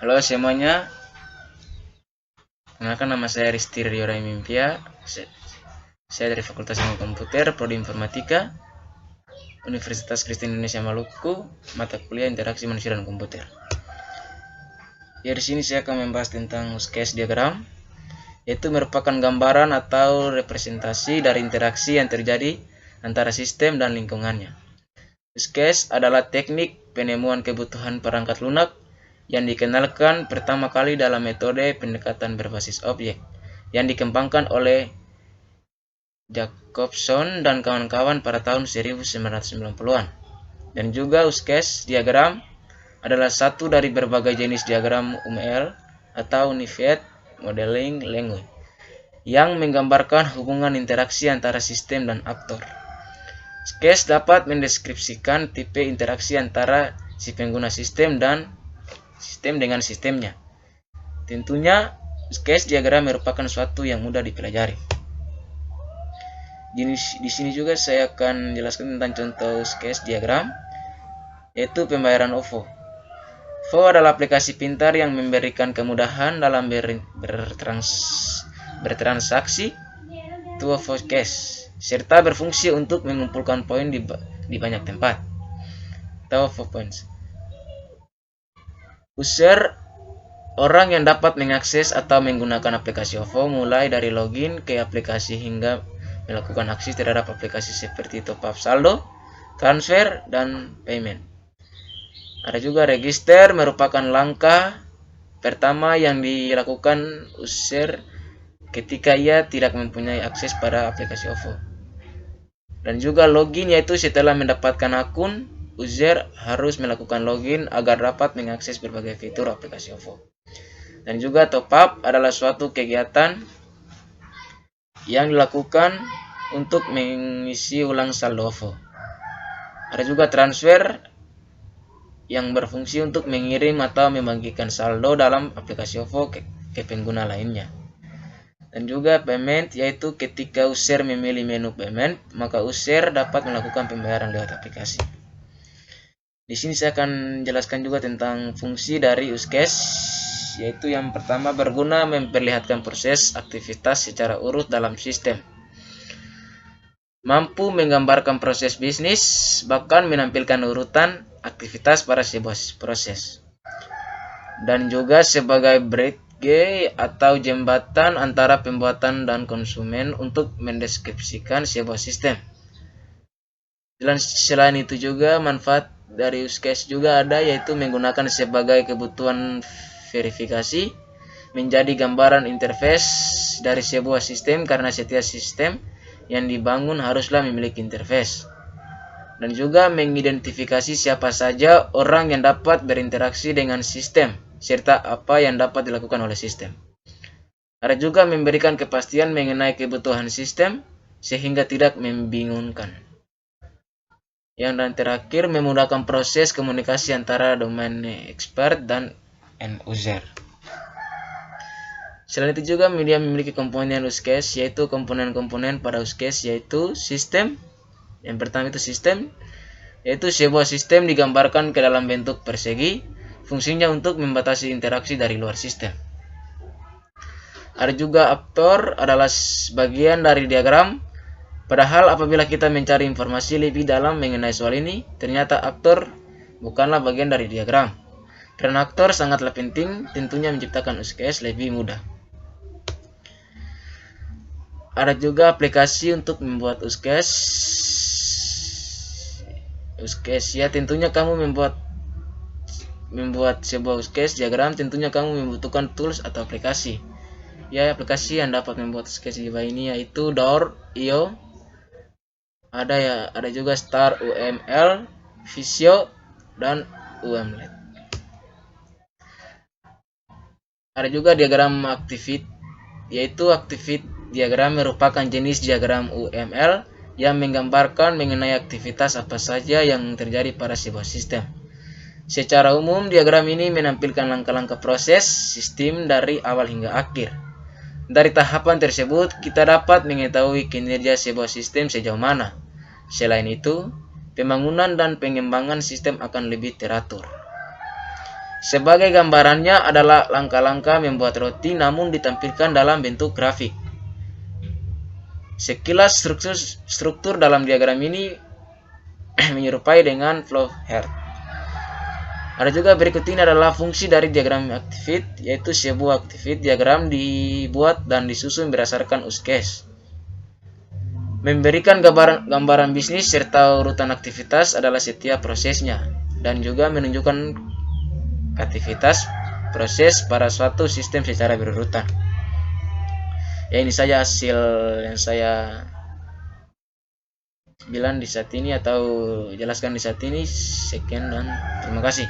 Halo semuanya, kenalkan nama saya Risti Riora Mimpia. Saya dari Fakultas Ilmu Komputer, Prodi Informatika, Universitas Kristen Indonesia Maluku, mata kuliah Interaksi Manusia dan Komputer. Ya, di sini saya akan membahas tentang use case diagram, yaitu merupakan gambaran atau representasi dari interaksi yang terjadi antara sistem dan lingkungannya. Use case adalah teknik penemuan kebutuhan perangkat lunak yang dikenalkan pertama kali dalam metode pendekatan berbasis objek yang dikembangkan oleh Jacobson dan kawan-kawan pada tahun 1990-an. Dan juga use case diagram adalah satu dari berbagai jenis diagram UML atau Unified Modeling Language yang menggambarkan hubungan interaksi antara sistem dan aktor. Use case dapat mendeskripsikan tipe interaksi antara si pengguna sistem dan sistem dengan sistemnya. Tentunya, use case diagram merupakan suatu yang mudah dipelajari. Di sini juga saya akan jelaskan tentang contoh use case diagram, yaitu pembayaran OVO. OVO adalah aplikasi pintar yang memberikan kemudahan dalam bertransaksi to OVO cash, serta berfungsi untuk mengumpulkan poin di banyak tempat. Atau OVO points. User orang yang dapat mengakses atau menggunakan aplikasi OVO mulai dari login ke aplikasi hingga melakukan aksi terhadap aplikasi seperti top up saldo, transfer, dan payment. Ada juga register, merupakan langkah pertama yang dilakukan user ketika ia tidak mempunyai akses pada aplikasi OVO. Dan juga login, yaitu setelah mendapatkan akun, user harus melakukan login agar dapat mengakses berbagai fitur aplikasi OVO. Dan juga top up adalah suatu kegiatan yang dilakukan untuk mengisi ulang saldo OVO. Ada juga transfer yang berfungsi untuk mengirim atau membagikan saldo dalam aplikasi OVO ke pengguna lainnya. Dan juga payment, yaitu ketika user memilih menu payment, maka user dapat melakukan pembayaran lewat aplikasi. Di sini saya akan jelaskan juga tentang fungsi dari use case, yaitu yang pertama berguna memperlihatkan proses aktivitas secara urut dalam sistem. Mampu menggambarkan proses bisnis, bahkan menampilkan urutan aktivitas pada sebuah proses. Dan juga sebagai bridge atau jembatan antara pembuatan dan konsumen untuk mendeskripsikan sebuah sistem. Selain itu juga manfaat dari use case juga ada, yaitu menggunakan sebagai kebutuhan verifikasi, menjadi gambaran interface dari sebuah sistem karena setiap sistem yang dibangun haruslah memiliki interface. Dan juga mengidentifikasi siapa saja orang yang dapat berinteraksi dengan sistem, serta apa yang dapat dilakukan oleh sistem. Ada juga memberikan kepastian mengenai kebutuhan sistem, sehingga tidak membingungkan. Yang terakhir, memudahkan proses komunikasi antara domain expert dan end user. Selain itu juga media memiliki komponen use case, yaitu komponen-komponen pada use case, yaitu sistem. Yang pertama itu sistem, yaitu sebuah sistem digambarkan ke dalam bentuk persegi, fungsinya untuk membatasi interaksi dari luar sistem. Ada juga aktor, adalah bagian dari diagram. Padahal apabila kita mencari informasi lebih dalam mengenai soal ini, ternyata aktor bukanlah bagian dari diagram. Karena aktor sangatlah penting, tentunya menciptakan use case lebih mudah. Ada juga aplikasi untuk membuat use case. Use case, ya tentunya kamu membuat sebuah use case diagram, tentunya kamu membutuhkan tools atau aplikasi. Ya, aplikasi yang dapat membuat use case di bawah ini yaitu Door.io. Ada juga Star UML, Visio, dan UMLET. Ada juga diagram Activate, yaitu Activate diagram merupakan jenis diagram UML yang menggambarkan mengenai aktivitas apa saja yang terjadi pada sebuah sistem. Secara umum, diagram ini menampilkan langkah-langkah proses sistem dari awal hingga akhir. Dari tahapan tersebut, kita dapat mengetahui kinerja sebuah sistem sejauh mana. Selain itu, pembangunan dan pengembangan sistem akan lebih teratur. Sebagai gambarannya adalah langkah-langkah membuat roti namun ditampilkan dalam bentuk grafik. Sekilas struktur dalam diagram ini menyerupai dengan flowchart. Ada juga berikut ini adalah fungsi dari diagram activity, yaitu sebuah activity diagram dibuat dan disusun berdasarkan use case. Memberikan gambaran bisnis serta urutan aktivitas adalah setiap prosesnya, dan juga menunjukkan aktivitas proses pada suatu sistem secara berurutan. Ya, ini saja hasil yang saya bilang di saat ini atau jelaskan di saat ini. Sekian dan terima kasih.